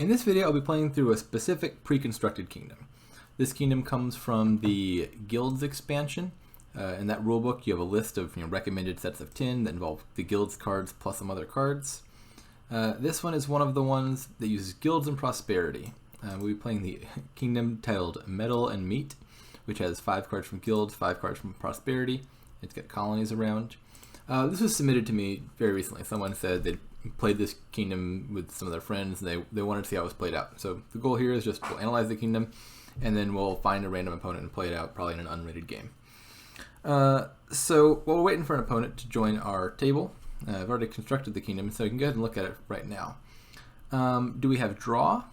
In this video, I'll be playing through a specific pre-constructed kingdom. This kingdom comes from the Guilds expansion. In that rulebook, you have a list of recommended sets of 10 that involve the Guilds cards plus some other cards. This one is one of the ones that uses Guilds and Prosperity. We'll be playing the kingdom titled Metal and Meat, which has 5 cards from Guilds, 5 cards from Prosperity. It's got colonies around. This was submitted to me very recently. Someone said they'd played this kingdom with some of their friends, and they wanted to see how it was played out. So the goal here is just we'll analyze the kingdom, and then we'll find a random opponent and play it out, probably in an unrated game. So while we're waiting for an opponent to join our table, I've already constructed the kingdom, so you can go ahead and look at it right now. Do we have draw?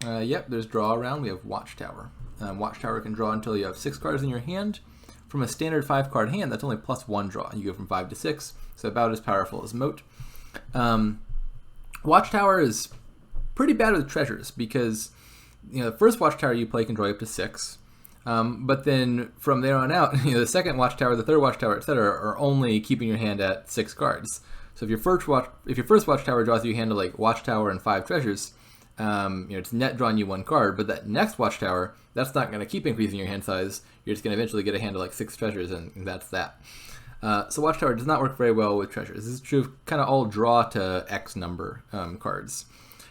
Yep, there's draw around. We have Watchtower. Watchtower can draw until you have 6 cards in your hand. From a standard 5-card hand, that's only +1 draw. You go from 5 to 6, so about as powerful as Moat. Watchtower is pretty bad with treasures because the first Watchtower you play can draw you up to 6, but then from there on out, the second Watchtower, the third Watchtower, etc., are only keeping your hand at 6 cards. So if your first Watchtower draws you a hand of like Watchtower and 5 treasures, it's net drawing you 1 card, but that next Watchtower, that's not going to keep increasing your hand size. You're just going to eventually get a hand of like 6 treasures, and that's that. So Watchtower does not work very well with treasures. This is true of kind of all draw to X number cards.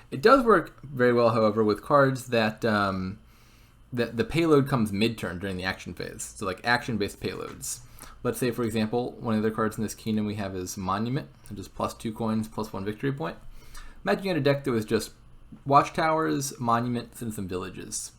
It does work very well, however, with cards that that the payload comes mid-turn during the action phase. So like action-based payloads. Let's say, for example, one of the cards in this kingdom we have is Monument, which is +2 coins, +1 victory point. Imagine you had a deck that was just Watchtowers, Monuments, and some villages.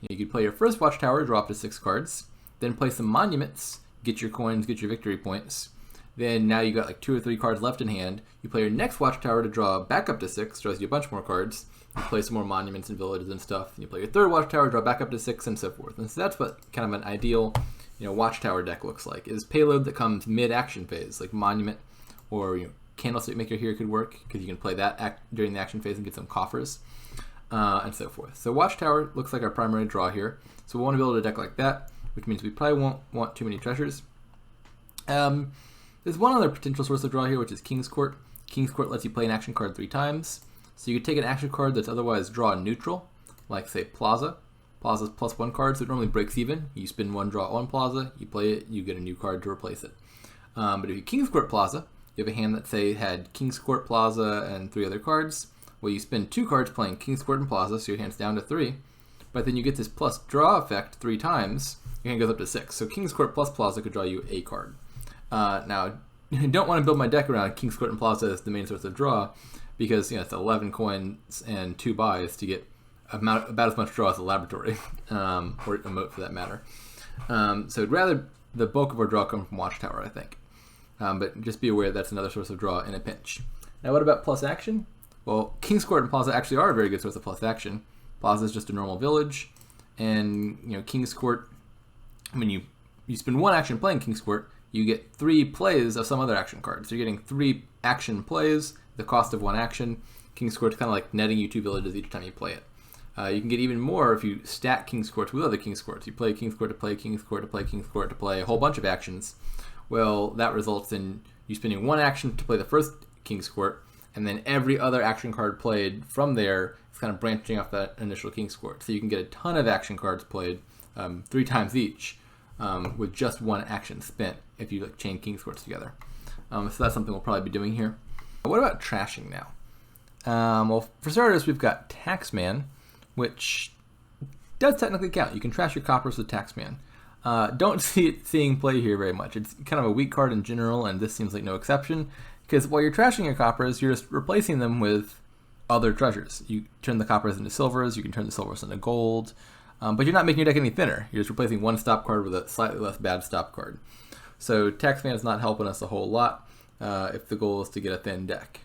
You could play your first Watchtower, draw up to 6 cards, then play some Monuments, get your coins, get your victory points. Then now you got like 2 or 3 cards left in hand. You play your next Watchtower to draw back up to 6, draws you a bunch more cards. You play some more monuments and villages and stuff. And you play your third Watchtower, draw back up to 6, and so forth. And so that's what kind of an ideal, Watchtower deck looks like. Is payload that comes mid-action phase, like Monument or Candlestick Maker here could work because you can play that during the action phase and get some coffers and so forth. So Watchtower looks like our primary draw here. So we want to build a deck like that, which means we probably won't want too many treasures. There's one other potential source of draw here, which is King's Court. King's Court lets you play an action card 3 times. So you could take an action card that's otherwise draw neutral, like say Plaza. Plaza's +1 card, so it normally breaks even. You spend 1 draw on Plaza, you play it, you get a new card to replace it. But if you King's Court Plaza, you have a hand that say had King's Court Plaza and 3 other cards. Well, you spend 2 cards playing King's Court and Plaza, so your hand's down to 3. But then you get this plus draw effect 3 times, your hand goes up to 6. So King's Court plus Plaza could draw you a card. Now, I don't want to build my deck around King's Court and Plaza as the main source of draw, because it's 11 coins and 2 buys to get about as much draw as a laboratory, or a moat for that matter. So I'd rather the bulk of our draw come from Watchtower, I think. But just be aware that's another source of draw in a pinch. Now what about plus action? Well, King's Court and Plaza actually are a very good source of plus action. Plaza is just a normal village, and King's Court, when you spend 1 action playing King's Court, you get 3 plays of some other action card. So you're getting 3 action plays, the cost of 1 action. King's Court's kind of like netting you 2 villages each time you play it. You can get even more if you stack King's Courts with other King's Courts. You play King's Court to play King's Court to play King's Court to play a whole bunch of actions. Well, that results in you spending 1 action to play the first King's Court, and then every other action card played from there is kind of branching off that initial King's Court. So you can get a ton of action cards played 3 times each with just 1 action spent if you chain King's Courts together. So that's something we'll probably be doing here. What about trashing now? Well, for starters, we've got Taxman, which does technically count. You can trash your coppers with Taxman. Don't see it seeing play here very much. It's kind of a weak card in general, and this seems like no exception, because while you're trashing your coppers, you're just replacing them with other treasures. You turn the coppers into silvers, you can turn the silvers into gold, but you're not making your deck any thinner. You're just replacing 1 stop card with a slightly less bad stop card. So Taxman is not helping us a whole lot if the goal is to get a thin deck.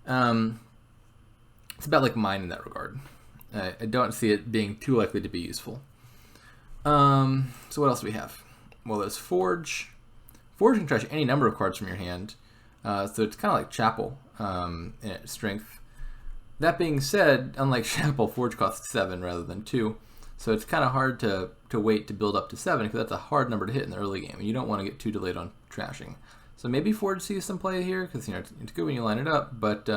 It's about like mine in that regard. I don't see it being too likely to be useful. So what else do we have? Well, there's Forge. Forge can trash any number of cards from your hand, so it's kind of like Chapel in its strength. That being said, unlike Chapel, Forge costs 7 rather than 2, so it's kind of hard to wait to build up to 7 because that's a hard number to hit in the early game, and you don't want to get too delayed on trashing. So maybe Forge sees some play here because it's good when you line it up, but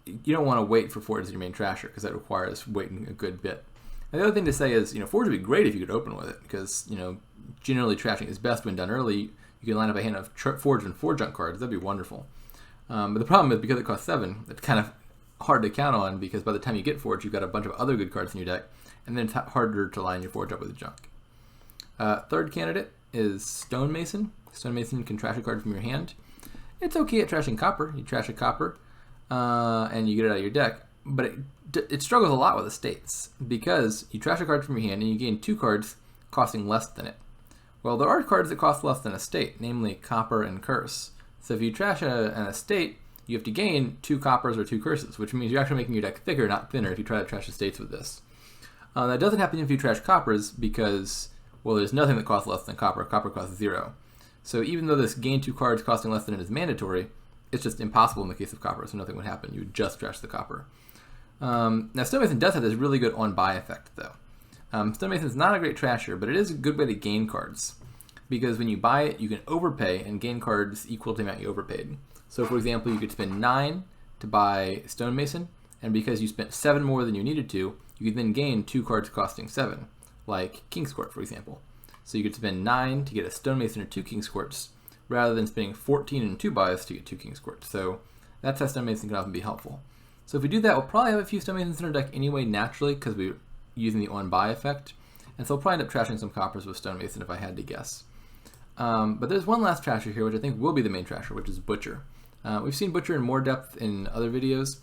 you don't want to wait for forge as your main trasher because that requires waiting a good bit. And the other thing to say is, forge would be great if you could open with it because, generally trashing is best when done early. You can line up a hand of forge and 4 junk cards. That'd be wonderful. But the problem is because it costs 7, it's kind of hard to count on because by the time you get forge, you've got a bunch of other good cards in your deck, and then it's harder to line your forge up with junk. Third candidate is Stonemason. Stonemason can trash a card from your hand. It's okay at trashing copper. You trash a copper, and you get it out of your deck, but it struggles a lot with estates because you trash a card from your hand and you gain 2 cards costing less than it. Well, there are cards that cost less than estate, namely copper and curse. So if you trash an estate, you have to gain 2 coppers or 2 curses, which means you're actually making your deck thicker, not thinner, if you try to trash estates with this. That doesn't happen if you trash coppers because, well, there's nothing that costs less than copper. Copper costs 0. So even though this gain 2 cards costing less than it is mandatory, it's just impossible in the case of copper, so nothing would happen. You would just trash the copper. Now, Stonemason does have this really good on-buy effect, though. Stonemason is not a great trasher, but it is a good way to gain cards. Because when you buy it, you can overpay and gain cards equal to the amount you overpaid. So, for example, you could spend 9 to buy Stonemason, and because you spent 7 more than you needed to, you could then gain 2 cards costing 7, like King's Court, for example. So you could spend 9 to get a Stonemason or 2 King's Courts, rather than spending 14 and 2 buys to get 2 King's Courts. So that's how Stonemason can often be helpful. So if we do that, we'll probably have a few Stonemasons in our deck anyway, naturally, because we're using the on-buy effect. And so I'll probably end up trashing some coppers with Stonemason if I had to guess. But there's one last trasher here, which I think will be the main trasher, which is Butcher. We've seen Butcher in more depth in other videos,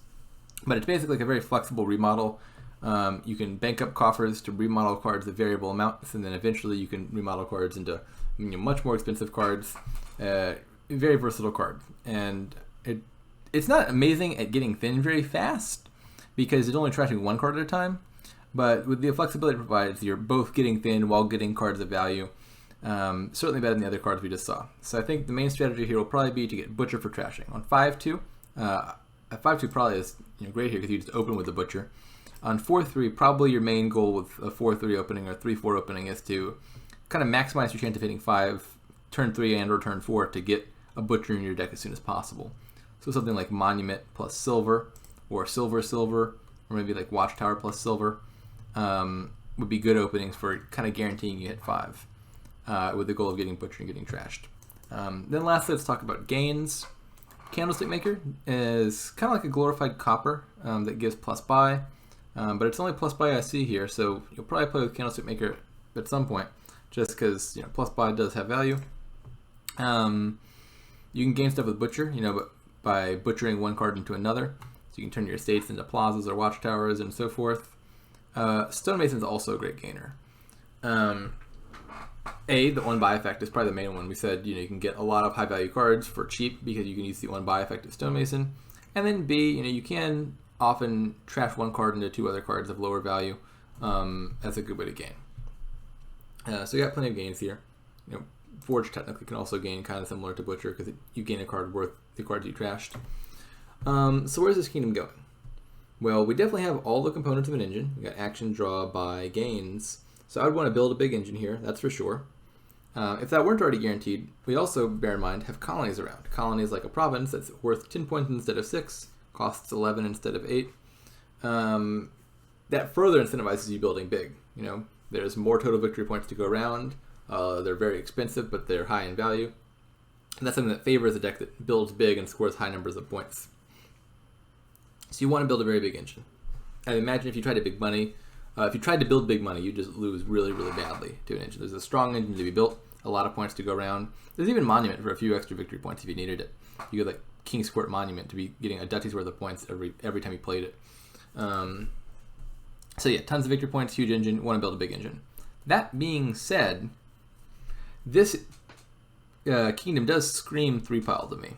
but it's basically like a very flexible remodel. You can bank up coffers to remodel cards at variable amounts, and then eventually you can remodel cards into much more expensive cards. Very versatile card. And it's not amazing at getting thin very fast, because it's only trashing 1 card at a time, but with the flexibility it provides, you're both getting thin while getting cards of value. Certainly better than the other cards we just saw. So I think the main strategy here will probably be to get Butcher for trashing. On 5-2, 5-2 probably is great here because you just open with the Butcher. On 4-3, probably your main goal with a 4-3 opening or 3-4 opening is to kind of maximize your chance of hitting 5, turn 3 and or turn 4 to get a Butcher in your deck as soon as possible. So something like Monument plus Silver, or Silver, or maybe like Watchtower plus Silver would be good openings for kind of guaranteeing you hit 5. With the goal of getting Butcher and getting trashed. Then lastly, let's talk about gains. Candlestick Maker is kind of like a glorified copper that gives plus buy, but it's only plus buy I see here, so you'll probably play with Candlestick Maker at some point, just because plus buy does have value. You can gain stuff with Butcher, but by butchering 1 card into another, so you can turn your estates into plazas or watchtowers and so forth. Stonemason is also a great gainer. The on-buy effect is probably the main one. We said you can get a lot of high-value cards for cheap because you can use the on-buy effect of Stonemason. And then B, you can often trash 1 card into 2 other cards of lower value. That's a good way to gain. So you got plenty of gains here. Forge technically can also gain kind of similar to Butcher because you gain a card worth the cards you trashed. So where's this kingdom going? Well, we definitely have all the components of an engine. We got action, draw, buy, gains. So I would want to build a big engine here, that's for sure. If that weren't already guaranteed, we also, bear in mind, have colonies around. Colonies like a province that's worth 10 points instead of 6, costs 11 instead of 8. That further incentivizes you building big. There's more total victory points to go around. They're very expensive, but they're high in value. And that's something that favors a deck that builds big and scores high numbers of points. So you want to build a very big engine. And imagine if you tried to build big money, you just lose really, really badly to an engine. There's a strong engine to be built, a lot of points to go around. There's even Monument for a few extra victory points if you needed it. You get like King's Court Monument to be getting a duchy's worth of points every time you played it. So yeah, tons of victory points, huge engine, want to build a big engine. That being said, this kingdom does scream 3-pile to me.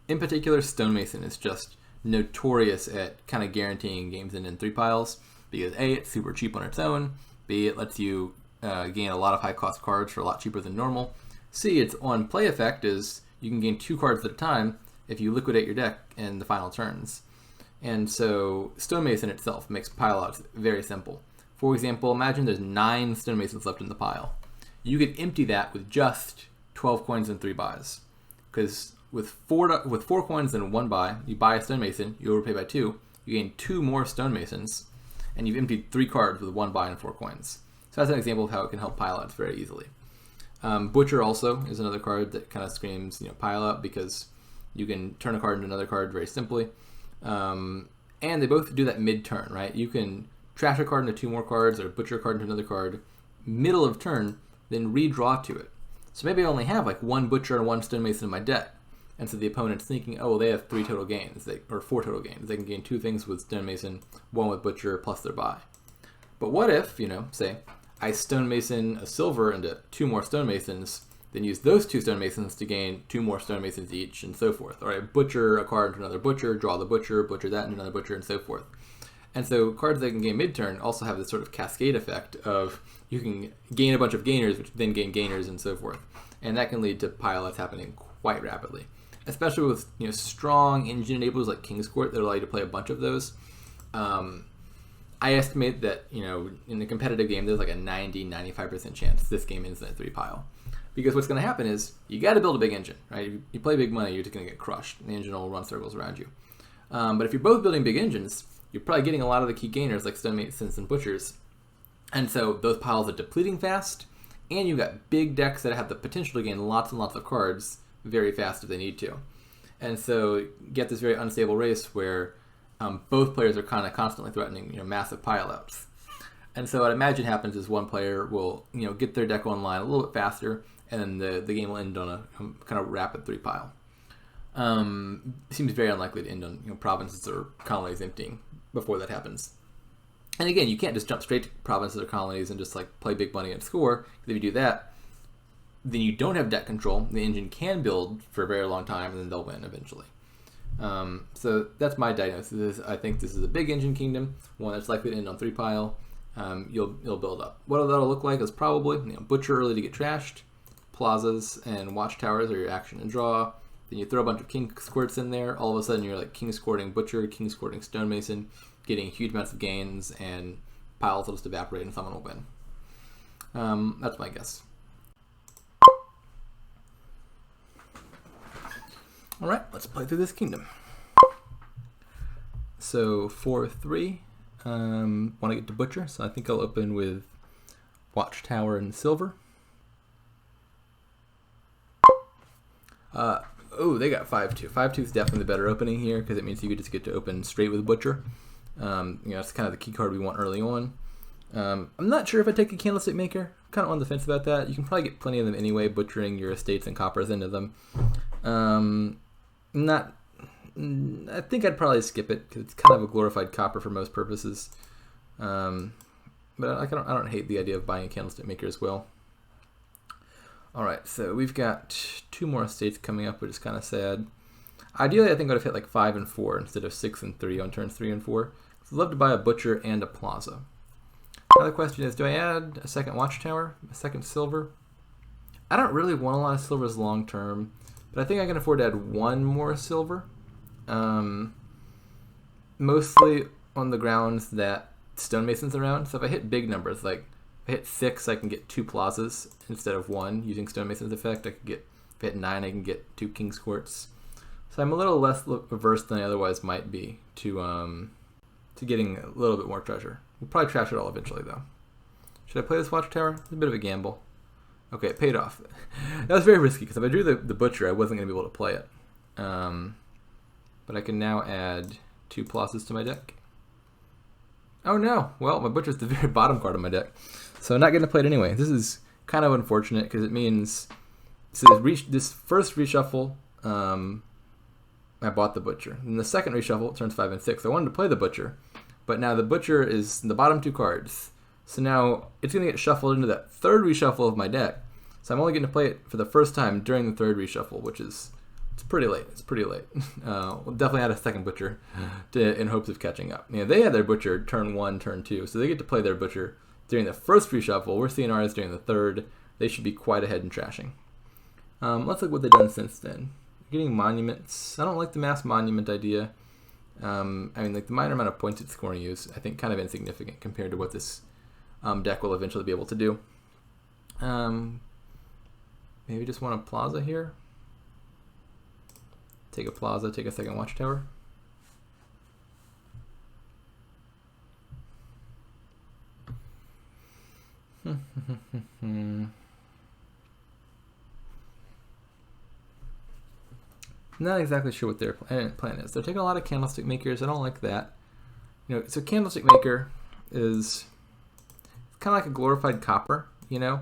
In particular, Stonemason is just notorious at kind of guaranteeing games in 3 piles. Because A, it's super cheap on its own, B, it lets you gain a lot of high-cost cards for a lot cheaper than normal, C, its on-play effect is you can gain 2 cards at a time if you liquidate your deck in the final turns. And so Stonemason itself makes pile-outs very simple. For example, imagine there's 9 Stonemasons left in the pile. You could empty that with just 12 coins and 3 buys. Because with four coins and 1 buy, you buy a stonemason, you overpay by 2, you gain 2 more stonemasons, and you've emptied 3 cards with 1 buy and 4 coins. So that's an example of how it can help pile outs very easily. Butcher also is another card that kind of screams, pile out, because you can turn a card into another card very simply. And they both do that mid-turn, right? You can trash a card into 2 more cards, or butcher a card into another card, middle of turn, then redraw to it. So maybe I only have like 1 butcher and 1 stonemason in my deck. And so the opponent's thinking, oh, well, they have 3 total gains, or 4 total gains. They can gain 2 things with stonemason, 1 with butcher, plus their buy. But what if, say, I stonemason a silver into 2 more stonemasons, then use those 2 stonemasons to gain 2 more stonemasons each, and so forth. Or I butcher a card into another butcher, draw the butcher that into another butcher, and so forth. And so cards that can gain mid-turn also have this sort of cascade effect of you can gain a bunch of gainers, which then gain gainers, and so forth. And that can lead to pile-outs happening quite rapidly, especially with strong engine enablers like King's Court that allow you to play a bunch of those. I estimate that in a competitive game there's like a 90-95% chance this game ends in a 3 pile, because what's going to happen is you got to build a big engine, right? If you play big money, you're just going to get crushed. The engine will run circles around you. But if you're both building big engines, you're probably getting a lot of the key gainers like stonemasons and butchers, and so those piles are depleting fast, and you've got big decks that have the potential to gain lots and lots of cards very fast if they need to. And so you get this very unstable race where both players are kind of constantly threatening massive pileouts. And so what I imagine happens is one player will get their deck online a little bit faster, and then the game will end on a kind of rapid 3 pile. It seems very unlikely to end on provinces or colonies emptying before that happens. And again, you can't just jump straight to provinces or colonies and just like play big money and score. If you do that, then you don't have deck control. The engine can build for a very long time, and then they'll win eventually. So that's my diagnosis. I think this is a big engine kingdom, one that's likely to end on 3 pile. You'll build up. What that'll look like is probably butcher early to get trashed, plazas and watchtowers are your action and draw. Then you throw a bunch of King's Courts in there. All of a sudden you're like King's Courting butcher, King's Courting stonemason, getting huge amounts of gains, and piles will just evaporate and someone will win. That's my guess. All right, let's play through this kingdom. So 4-3, want to get to butcher, so I think I'll open with watchtower and silver. Oh, they got 5-2. 5-2 is definitely the better opening here because it means you just get to open straight with butcher. That's kind of the key card we want early on. I'm not sure if I take a candlestick maker. I'm kind of on the fence about that. You can probably get plenty of them anyway, butchering your estates and coppers into them. I think I'd probably skip it because it's kind of a glorified copper for most purposes. But I don't hate the idea of buying a candlestick maker as well. All right, so we've got 2 more estates coming up, which is kind of sad. Ideally, I think I would have hit like 5 and 4 instead of 6 and 3 on turns 3 and 4. So I'd love to buy a butcher and a plaza. Another question is, do I add a second watchtower, a second silver? I don't really want a lot of silvers long term, but I think I can afford to add 1 more silver. Mostly on the grounds that stonemason's around. So if I hit big numbers, like if I hit 6, I can get 2 plazas instead of 1 using stonemason's effect. If I hit 9, I can get 2 King's Courts. So I'm a little less averse than I otherwise might be to getting a little bit more treasure. We'll probably trash it all eventually, though. Should I play this watchtower? It's a bit of a gamble. Okay, it paid off. That was very risky, because if I drew the butcher, I wasn't going to be able to play it. But I can now add 2 plazas to my deck. Oh no! Well, my butcher's the very bottom card of my deck. So I'm not going to play it anyway. This is kind of unfortunate, because it means this first reshuffle, I bought the butcher. In the second reshuffle, it turns 5 and 6. I wanted to play the butcher, but now the butcher is in the bottom 2 cards. So now it's going to get shuffled into that third reshuffle of my deck. So I'm only going to play it for the first time during the third reshuffle, which is pretty late. It's pretty late. We'll definitely add a second butcher in hopes of catching up. They had their butcher turn 1, turn 2, so they get to play their butcher during the first reshuffle. We're seeing ours during the third. They should be quite ahead in trashing. Let's look what they've done since then. Getting monuments. I don't like the mass monument idea. Like the minor amount of points it's scoring you is, I think, kind of insignificant compared to what this deck will eventually be able to do. Maybe just want a plaza here. Take a plaza, take a second watchtower. Not exactly sure what their plan is. They're taking a lot of candlestick makers. I don't like that. You know, so candlestick maker is kind of like a glorified copper. You know,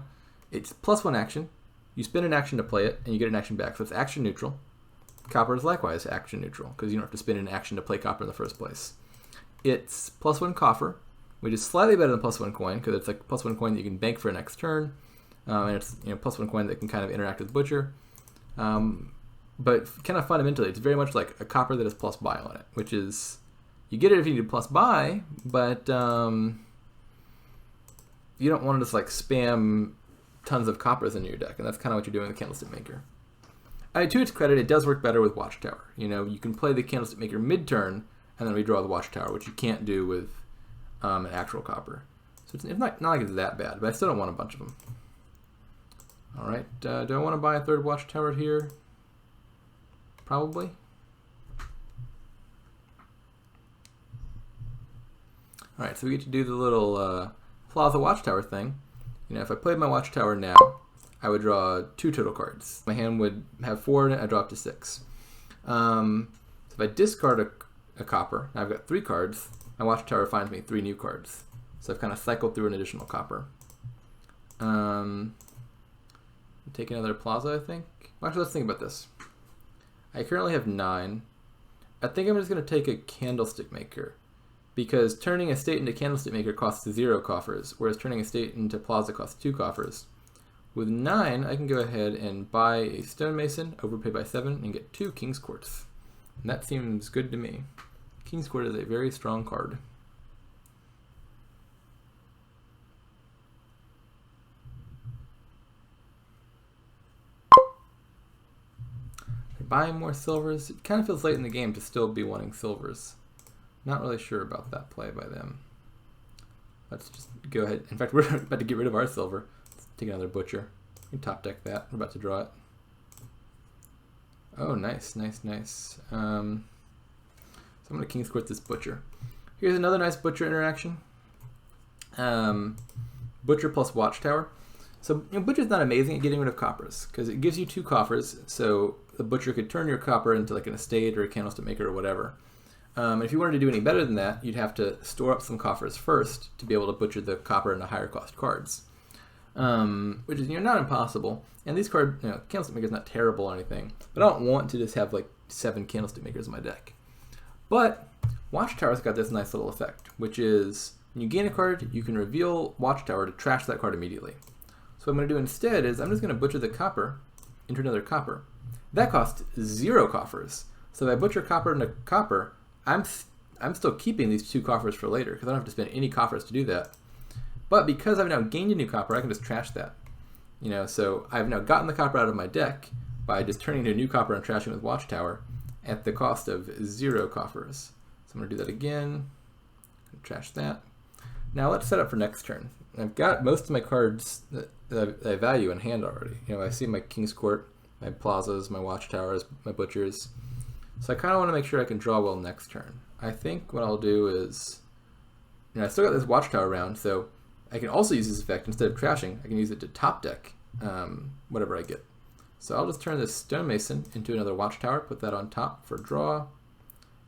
it's +1 action. You spend an action to play it, and you get an action back. So it's action neutral. Copper is likewise action neutral because you don't have to spend an action to play copper in the first place. It's +1 coffer, which is slightly better than +1 coin because it's like +1 coin that you can bank for next turn, and it's +1 coin that can kind of interact with butcher. But kind of fundamentally, it's very much like a copper that has +buy on it, which is, you get it if you need +buy, but you don't want to just like spam tons of coppers in your deck, and that's kind of what you're doing with the Candlestick Maker. To its credit, it does work better with Watchtower. You know, you can play the Candlestick Maker mid-turn, and then redraw the Watchtower, which you can't do with an actual copper. So it's not like it's that bad, but I still don't want a bunch of them. All right, do I want to buy a third Watchtower here? Probably. All right, so we get to do the little Plaza Watchtower thing. You know, if I played my Watchtower now, I would draw 2 total cards. My hand would have 4 in it, I draw up to 6. So if I discard a copper, I've got 3 cards, my Watchtower finds me 3 new cards. So I've kind of cycled through an additional copper. Take another Plaza, I think. Well, actually, let's think about this. I currently have 9. I think I'm just going to take a Candlestick Maker, because turning a state into Candlestick Maker costs 0 coffers, whereas turning a state into Plaza costs 2 coffers. With 9, I can go ahead and buy a Stonemason, overpay by 7, and get 2 King's Courts. And that seems good to me. King's Court is a very strong card. Buying more silvers, it kind of feels late in the game to still be wanting silvers. Not really sure about that play by them. Let's just go ahead. In fact, we're about to get rid of our silver. Let's take another butcher. We top deck that. We're about to draw it. Oh, nice, nice, nice. So I'm going to King's Court this butcher. Here's another nice butcher interaction. Butcher plus Watchtower. So butcher's not amazing at getting rid of coppers because it gives you 2 coffers. So the butcher could turn your copper into like an estate or a Candlestick Maker or whatever. And if you wanted to do any better than that, you'd have to store up some coffers first to be able to butcher the copper into higher cost cards, which is not impossible. And these cards, Candlestick Maker's not terrible or anything, but I don't want to just have like 7 Candlestick Makers in my deck. But Watchtower's got this nice little effect, which is when you gain a card, you can reveal Watchtower to trash that card immediately. So what I'm going to do instead is I'm just going to butcher the copper into another copper. That costs 0 coffers. So if I butcher copper into copper, I'm still keeping these 2 coffers for later because I don't have to spend any coffers to do that. But because I've now gained a new copper, I can just trash that. So I've now gotten the copper out of my deck by just turning into a new copper and trashing with Watchtower at the cost of 0 coffers. So I'm going to do that again. Trash that. Now let's set up for next turn. I've got most of my cards that I value in hand already. I see my King's Court, my Plazas, my Watchtowers, my Butchers. So I kind of want to make sure I can draw well next turn. I think what I'll do is, I still got this Watchtower round, so I can also use this effect. Instead of trashing, I can use it to top deck whatever I get. So I'll just turn this Stonemason into another Watchtower, put that on top for draw,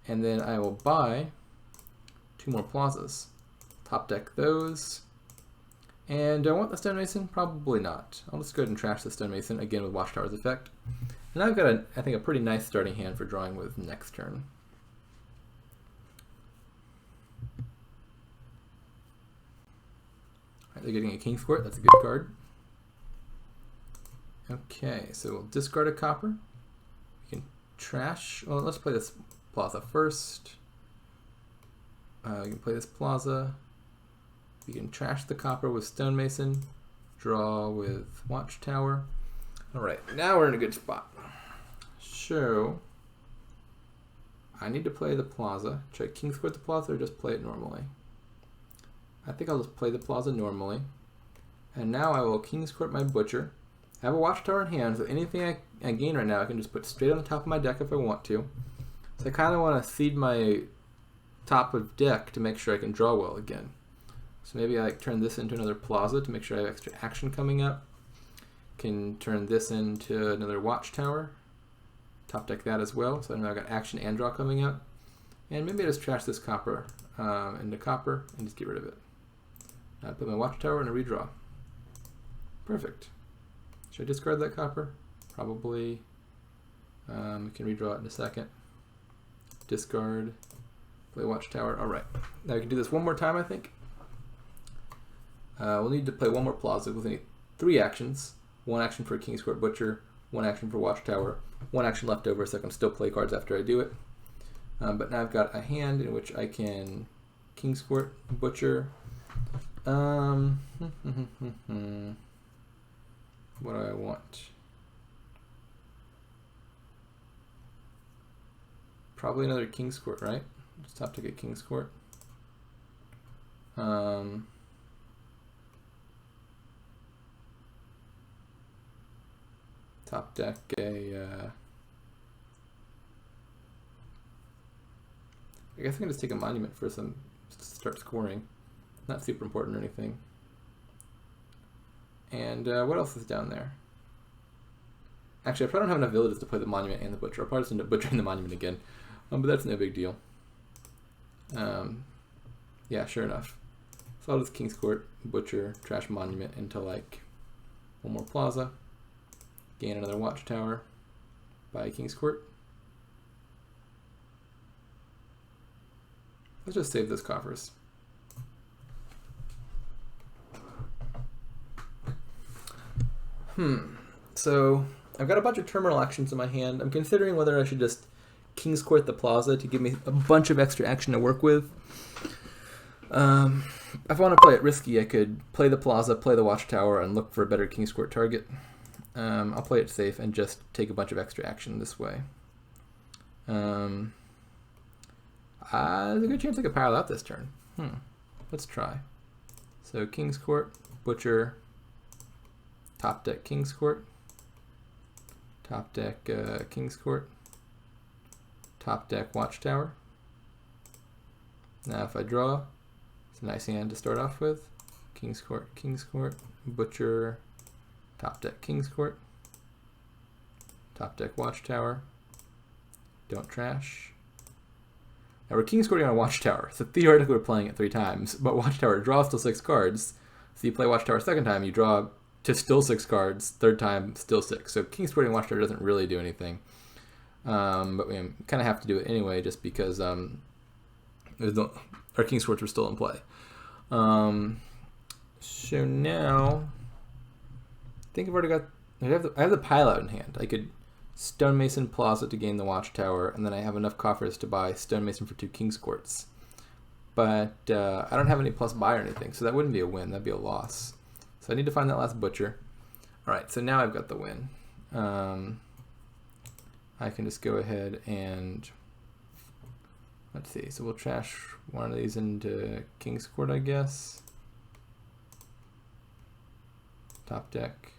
and then I will buy 2 more Plazas. Top deck those. And do I want the Stonemason? Probably not. I'll just go ahead and trash the Stonemason, again with Watchtower's effect. And I've got, I think, a pretty nice starting hand for drawing with next turn. Alright, they're getting a King's Court. That's a good card. Okay, so we'll discard a copper. We can trash. Well, let's play this Plaza first. We can play this Plaza. We can trash the copper with Stonemason. Draw with Watchtower. Alright, now we're in a good spot. So, I need to play the Plaza. Should I King's Court the Plaza or just play it normally? I think I'll just play the Plaza normally. And now I will King's Court my Butcher I have a watchtower in hand, so anything I gain right now I can just put straight on the top of my deck if I want to. So I kind of want to seed my top of deck to make sure I can draw well again. So maybe I turn this into another plaza to make sure I have extra action coming up. Can turn this into another watchtower. Top deck that as well, so now I've got action and draw coming up. And maybe I just trash this copper into copper and just get rid of it. Put my watchtower in a redraw. Perfect. Should I discard that copper? Probably. We can redraw it in a second. Discard. Play watchtower. Alright. Now we can do this one more time, I think. We'll need to play one more plaza with 3 actions. 1 action for King's Court Butcher, 1 action for Watchtower, 1 action left over, so I can still play cards after I do it. But now I've got a hand in which I can King's Court Butcher. What do I want? Probably another King's Court, right? Just have to get King's Court. Top deck I guess I can just take a monument for some start scoring. Not super important or anything. And what else is down there? Actually, I probably don't have enough villages to play the monument and the butcher. I'll probably just end up butchering the monument again. But that's no big deal. Yeah, sure enough. So I'll just King's Court, butcher, trash monument into like one more plaza. Gain another watchtower by King's Court. Let's just save those coffers. So I've got a bunch of terminal actions in my hand. I'm considering whether I should just King's Court the plaza to give me a bunch of extra action to work with. If I want to play it risky, I could play the plaza, play the watchtower, and look for a better King's Court target. I'll play it safe and just take a bunch of extra action this way. There's a good chance I could pile out this turn. Let's try. So King's Court, Butcher, top deck King's Court, top deck King's Court, top deck Watchtower. Now if I draw, it's a nice hand to start off with. King's Court, Butcher, top deck King's Court, top deck Watchtower, don't trash. Now we're King's Courting on a Watchtower, so theoretically we're playing it 3 times, but Watchtower draws still 6 cards, so you play Watchtower second time, you draw to still 6 cards, third time still 6. So King's Courting Watchtower doesn't really do anything, but we kind of have to do it anyway just because our King's Courts were still in play. So now, I think I've already got, I have the pile out in hand. I could Stonemason Plaza to gain the Watchtower, and then I have enough coffers to buy Stonemason for 2 King's Courts. But I don't have any plus buy or anything, so that wouldn't be a win, that'd be a loss. So I need to find that last Butcher. Alright, so now I've got the win. I can just go ahead and, let's see, so we'll trash one of these into King's Court, I guess. Top deck,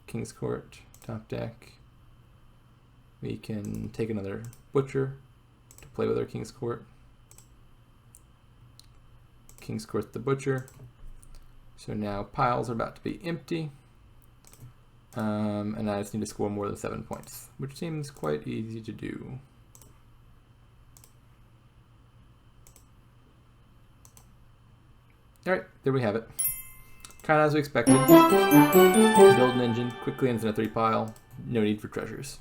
King's Court, top deck. We can take another Butcher to play with our King's Court. King's Court the Butcher. So now piles are about to be empty. And I just need to score more than 7 points, which seems quite easy to do. Alright, there we have it. Kind of as we expected. Build an engine, quickly ends in a 3 pile, no need for treasures.